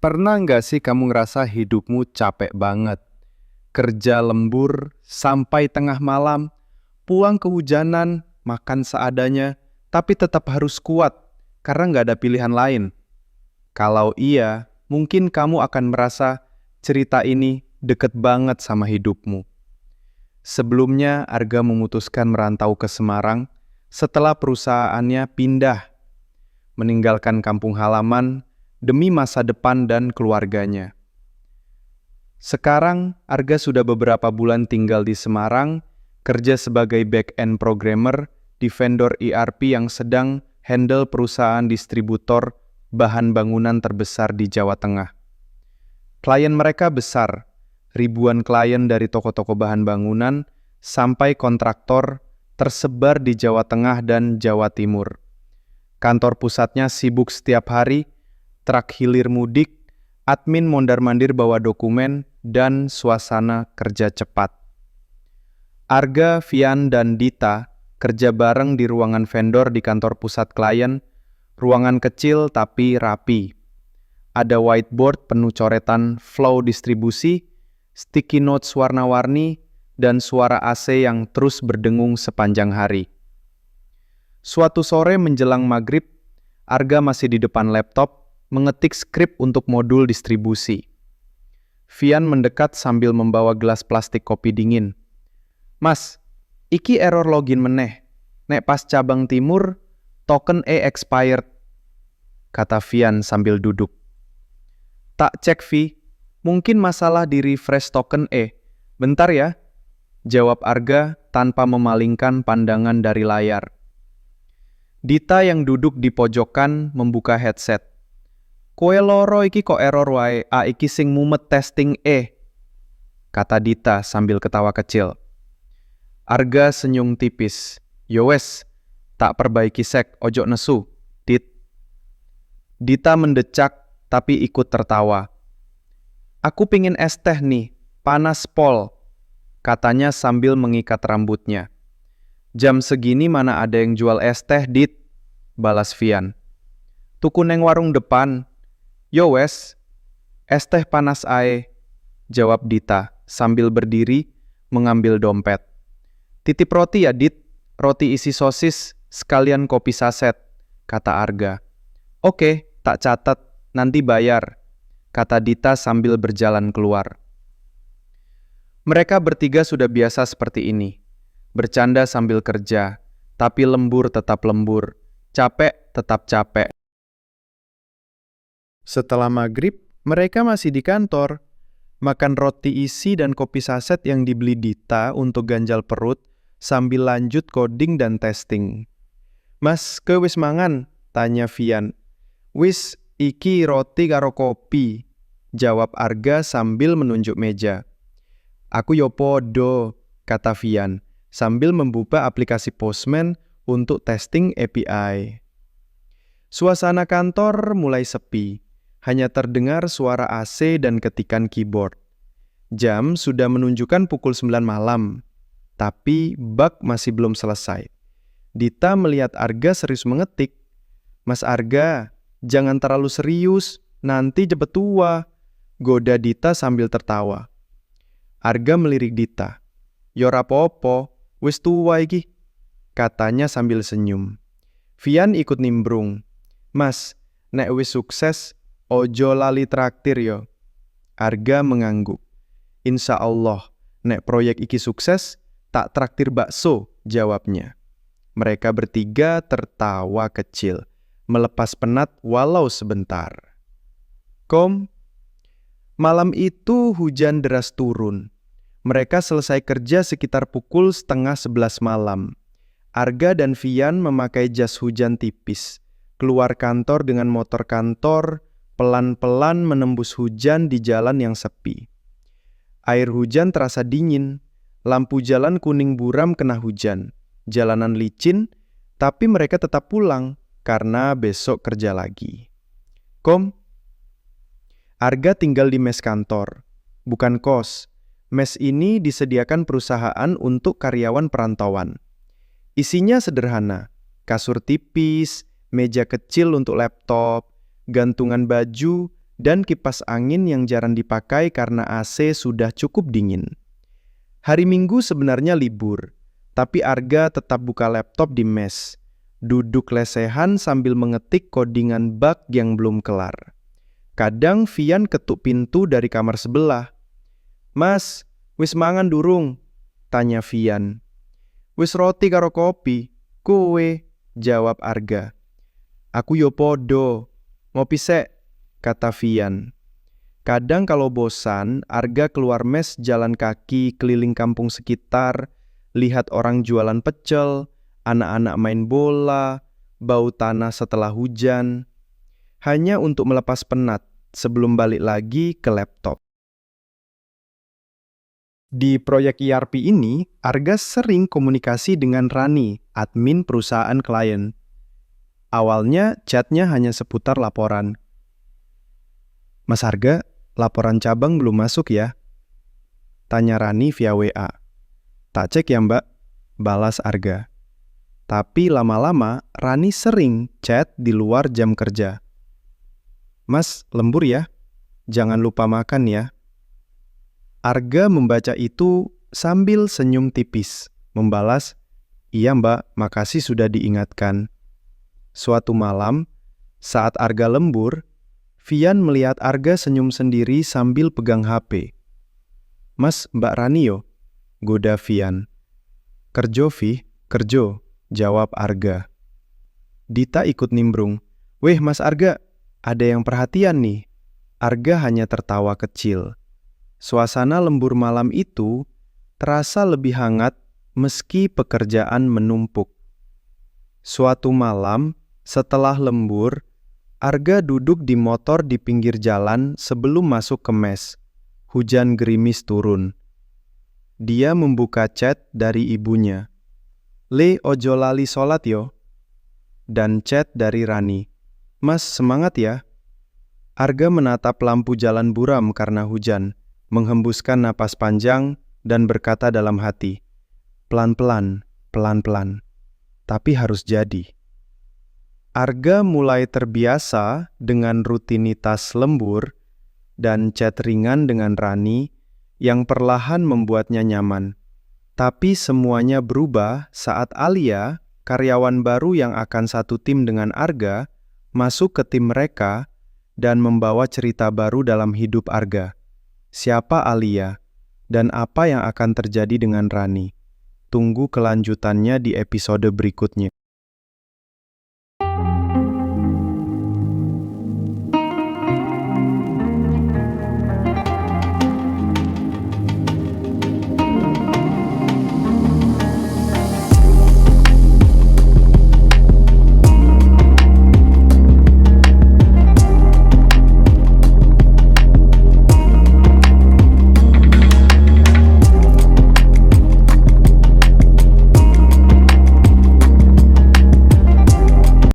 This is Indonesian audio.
Pernah nggak sih kamu ngerasa hidupmu capek banget? Kerja lembur sampai tengah malam, pulang kehujanan, makan seadanya, tapi tetap harus kuat karena nggak ada pilihan lain. Kalau iya, mungkin kamu akan merasa cerita ini deket banget sama hidupmu. Sebelumnya, Arga memutuskan merantau ke Semarang setelah perusahaannya pindah, meninggalkan kampung halaman demi masa depan dan keluarganya. Sekarang, Arga sudah beberapa bulan tinggal di Semarang, kerja sebagai back-end programmer di vendor ERP yang sedang handle perusahaan distributor bahan bangunan terbesar di Jawa Tengah. Klien mereka besar, ribuan klien dari toko-toko bahan bangunan sampai kontraktor tersebar di Jawa Tengah dan Jawa Timur. Kantor pusatnya sibuk setiap hari, truk hilir mudik, admin mondar-mandir bawa dokumen, dan suasana kerja cepat. Arga, Vian, dan Dita kerja bareng di ruangan vendor di kantor pusat klien, ruangan kecil tapi rapi. Ada whiteboard penuh coretan flow distribusi, sticky notes warna-warni, dan suara AC yang terus berdengung sepanjang hari. Suatu sore menjelang maghrib, Arga masih di depan laptop, mengetik skrip untuk modul distribusi. Vian mendekat sambil membawa gelas plastik kopi dingin. "Mas, iki error login meneh. Nek pas cabang timur, token expired," kata Vian sambil duduk. "Tak cek, Vi. Mungkin masalah di refresh token Bentar ya," jawab Arga tanpa memalingkan pandangan dari layar. Dita yang duduk di pojokan membuka headset. "Koe loro iki kok error wae, iki sing mumet testing kata Dita sambil ketawa kecil. Arga senyum tipis. "Yowes, tak perbaiki sek, ojo nesu, Dit." Dita mendecak tapi ikut tertawa. "Aku pingin es teh nih, panas pol," katanya sambil mengikat rambutnya. "Jam segini mana ada yang jual es teh, Dit?" balas Vian. "Tuku neng warung depan." "Yo wes, es teh panas ae," jawab Dita sambil berdiri mengambil dompet. "Titip roti ya, Dit, roti isi sosis sekalian kopi saset," kata Arga. "Oke, tak catat, nanti bayar," kata Dita sambil berjalan keluar. Mereka bertiga sudah biasa seperti ini, bercanda sambil kerja, tapi lembur tetap lembur, capek tetap capek. Setelah maghrib, mereka masih di kantor, makan roti isi dan kopi saset yang dibeli Dita untuk ganjal perut, sambil lanjut coding dan testing. "Mas, ke wis mangan?" tanya Vian. "Wis, iki roti karo kopi," jawab Arga sambil menunjuk meja. "Aku yo podo," kata Vian, sambil membuka aplikasi Postman untuk testing API. Suasana kantor mulai sepi. Hanya terdengar suara AC dan ketikan keyboard. Jam sudah menunjukkan pukul 9 malam, tapi bug masih belum selesai. Dita melihat Arga serius mengetik. "Mas Arga, jangan terlalu serius, nanti cepet tua," goda Dita sambil tertawa. Arga melirik Dita. "Yo rapopo, wis tua iki," katanya sambil senyum. Vian ikut nimbrung. "Mas, nek wis sukses, ojo lali traktir yo." Arga mengangguk. "Insya Allah, nek proyek iki sukses, tak traktir bakso," jawabnya. Mereka bertiga tertawa kecil, melepas penat walau sebentar. Malam itu hujan deras turun. Mereka selesai kerja sekitar pukul 10:30 malam. Arga dan Vian memakai jas hujan tipis, keluar kantor dengan motor kantor, pelan-pelan menembus hujan di jalan yang sepi. Air hujan terasa dingin, lampu jalan kuning buram kena hujan, jalanan licin, tapi mereka tetap pulang karena besok kerja lagi. Arga tinggal di mes kantor, bukan kos. Mes ini disediakan perusahaan untuk karyawan perantauan. Isinya sederhana, kasur tipis, meja kecil untuk laptop, gantungan baju, dan kipas angin yang jarang dipakai karena AC sudah cukup dingin. Hari Minggu sebenarnya libur, tapi Arga tetap buka laptop di mes, duduk lesehan sambil mengetik kodingan bug yang belum kelar. Kadang Vian ketuk pintu dari kamar sebelah. "Mas, wis mangan durung?" tanya Vian. "Wis roti karo kopi, kowe," jawab Arga. "Aku yo podo, ngopi sek," kata Vian. Kadang kalau bosan, Arga keluar mes jalan kaki keliling kampung sekitar, lihat orang jualan pecel, anak-anak main bola, bau tanah setelah hujan, hanya untuk melepas penat sebelum balik lagi ke laptop. Di proyek ERP ini, Arga sering komunikasi dengan Rani, admin perusahaan klien. Awalnya, chatnya hanya seputar laporan. "Mas Arga, laporan cabang belum masuk ya?" tanya Rani via WA. "Tak cek ya Mbak," balas Arga. Tapi lama-lama, Rani sering chat di luar jam kerja. "Mas, lembur ya? Jangan lupa makan ya." Arga membaca itu sambil senyum tipis, membalas, "Iya Mbak, makasih sudah diingatkan." Suatu malam, saat Arga lembur, Vian melihat Arga senyum sendiri sambil pegang HP. "Mas, Mbak Rani yo?" goda Vian. "Kerjo, Vi, kerjo," jawab Arga. Dita ikut nimbrung, "Weh Mas Arga, ada yang perhatian nih." Arga hanya tertawa kecil. Suasana lembur malam itu terasa lebih hangat meski pekerjaan menumpuk. Suatu malam, setelah lembur, Arga duduk di motor di pinggir jalan sebelum masuk ke mes. Hujan gerimis turun. Dia membuka chat dari ibunya. "Le, ojo lali sholat yo." Dan chat dari Rani. "Mas, semangat ya." Arga menatap lampu jalan buram karena hujan, menghembuskan napas panjang dan berkata dalam hati, "Pelan-pelan, pelan-pelan, tapi harus jadi." Arga mulai terbiasa dengan rutinitas lembur dan chat ringan dengan Rani yang perlahan membuatnya nyaman. Tapi semuanya berubah saat Alia, karyawan baru yang akan satu tim dengan Arga, masuk ke tim mereka dan membawa cerita baru dalam hidup Arga. Siapa Alia, dan apa yang akan terjadi dengan Rani? Tunggu kelanjutannya di episode berikutnya.